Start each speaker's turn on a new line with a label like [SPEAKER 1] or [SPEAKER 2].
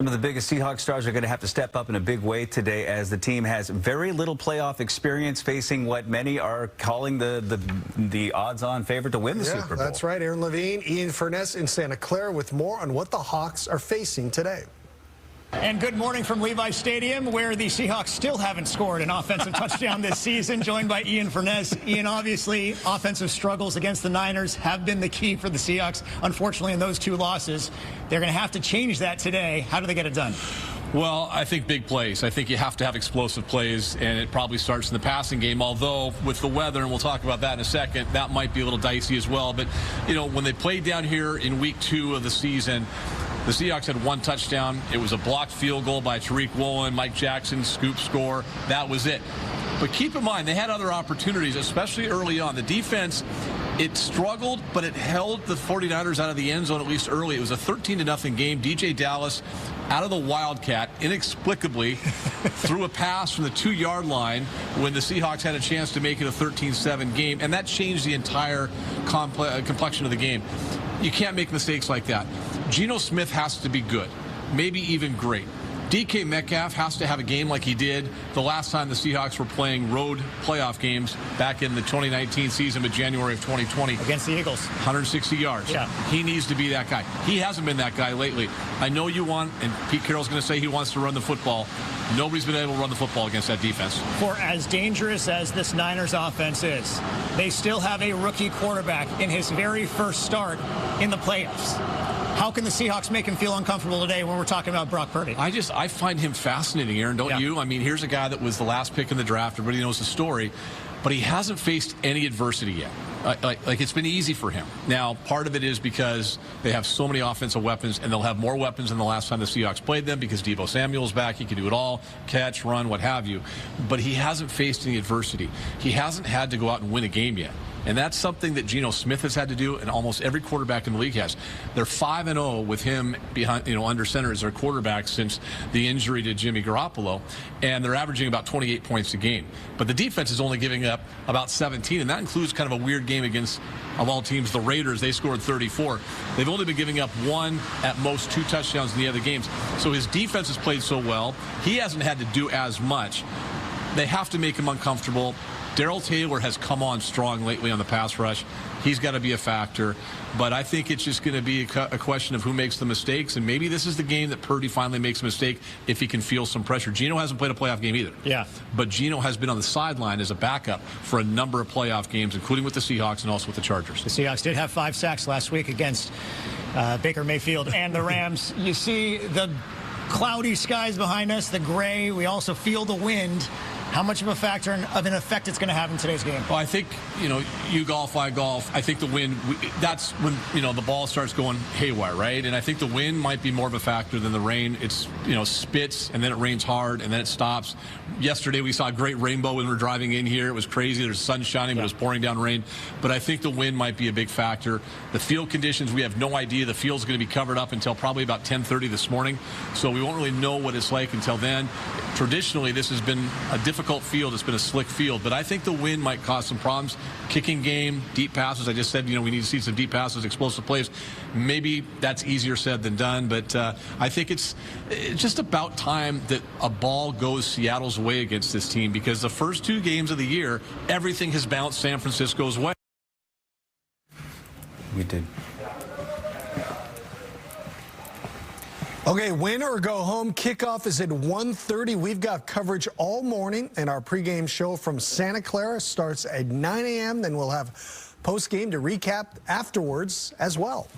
[SPEAKER 1] Some of the biggest Seahawks stars are going to have to step up in a big way today as the team has very little playoff experience, facing what many are calling the odds-on favorite to win the Super Bowl.
[SPEAKER 2] That's right. Aaron Levine, Ian Furness in Santa Clara with more on what the Hawks are facing today.
[SPEAKER 3] And good morning from Levi Stadium, where the Seahawks still haven't scored an offensive touchdown this season, joined by Ian Furness. Ian, obviously, offensive struggles against the Niners have been the key for the Seahawks, unfortunately, in those two losses. They're going to have to change that today. How do they get it done?
[SPEAKER 4] Well, I think big plays. I think you have to have explosive plays, and it probably starts in the passing game, although with the weather, and we'll talk about that in a second, that might be a little dicey as well. But, you know, when they played down here in week 2 of the season, the Seahawks had one touchdown. It was a blocked field goal by Tariq Woolen, Mike Jackson, scoop score. That was it. But keep in mind, they had other opportunities, especially early on. The defense, it struggled, but it held the 49ers out of the end zone, at least early. It was a 13-0 game. DJ Dallas, out of the Wildcat, inexplicably threw a pass from the 2-yard line when the Seahawks had a chance to make it a 13-7 game, and that changed the entire complexion of the game. You can't make mistakes like that. Geno Smith has to be good, maybe even great. DK Metcalf has to have a game like he did the last time the Seahawks were playing road playoff games back in the 2019 season, but January of 2020.
[SPEAKER 3] Against the Eagles.
[SPEAKER 4] 160 yards.
[SPEAKER 3] Yeah.
[SPEAKER 4] He needs to be that guy. He hasn't been that guy lately. I know you want, and Pete Carroll's going to say he wants to run the football. Nobody's been able to run the football against that defense.
[SPEAKER 3] For as dangerous as this Niners offense is, they still have a rookie quarterback in his very first start in the playoffs. How can the Seahawks make him feel uncomfortable today when we're talking about Brock Purdy?
[SPEAKER 4] I find him fascinating, Aaron, don't you? I mean, here's a guy that was the last pick in the draft. Everybody knows the story. But he hasn't faced any adversity yet. Like it's been easy for him. Now, part of it is because they have so many offensive weapons, and they'll have more weapons than the last time the Seahawks played them because Deebo Samuel's back. He can do it all, catch, run, what have you. But he hasn't faced any adversity. He hasn't had to go out and win a game yet. And that's something that Geno Smith has had to do, and almost every quarterback in the league has. They're 5-0 with him behind, under center as their quarterback since the injury to Jimmy Garoppolo, and they're averaging about 28 points a game. But the defense is only giving up about 17, and that includes kind of a weird game against, of all teams, the Raiders. They scored 34. They've only been giving up 1, at most 2 touchdowns in the other games. So his defense has played so well. He hasn't had to do as much. They have to make him uncomfortable. Darrell Taylor has come on strong lately on the pass rush. He's got to be a factor. But I think it's just going to be a question of who makes the mistakes. And maybe this is the game that Purdy finally makes a mistake if he can feel some pressure. Geno hasn't played a playoff game either.
[SPEAKER 3] Yeah.
[SPEAKER 4] But Geno has been on the sideline as a backup for a number of playoff games, including with the Seahawks and also with the Chargers.
[SPEAKER 3] The Seahawks did have 5 sacks last week against Baker Mayfield and the Rams. You see the cloudy skies behind us, the gray. We also feel the wind. How much of a factor of an effect it's going to have in today's game?
[SPEAKER 4] Well, I think, you golf, I golf. I think the wind, that's when, the ball starts going haywire, right? And I think the wind might be more of a factor than the rain. It's, spits, and then it rains hard, and then it stops. Yesterday, we saw a great rainbow when we were driving in here. It was crazy. There's sun shining, but it was pouring down rain. But I think the wind might be a big factor. The field conditions, we have no idea. The field's going to be covered up until probably about 10:30 this morning. So we won't really know what it's like until then. Traditionally, this has been a difficult field. It's been a slick field, but I think the wind might cause some problems. Kicking game, deep passes. I just said, we need to see some deep passes, explosive plays. Maybe that's easier said than done, but I think it's just about time that a ball goes Seattle's way against this team, because the first 2 games of the year, everything has bounced San Francisco's way.
[SPEAKER 1] We did.
[SPEAKER 2] Okay, win or go home. Kickoff is at 1:30. We've got coverage all morning, and our pregame show from Santa Clara starts at 9 a.m. Then we'll have postgame to recap afterwards as well.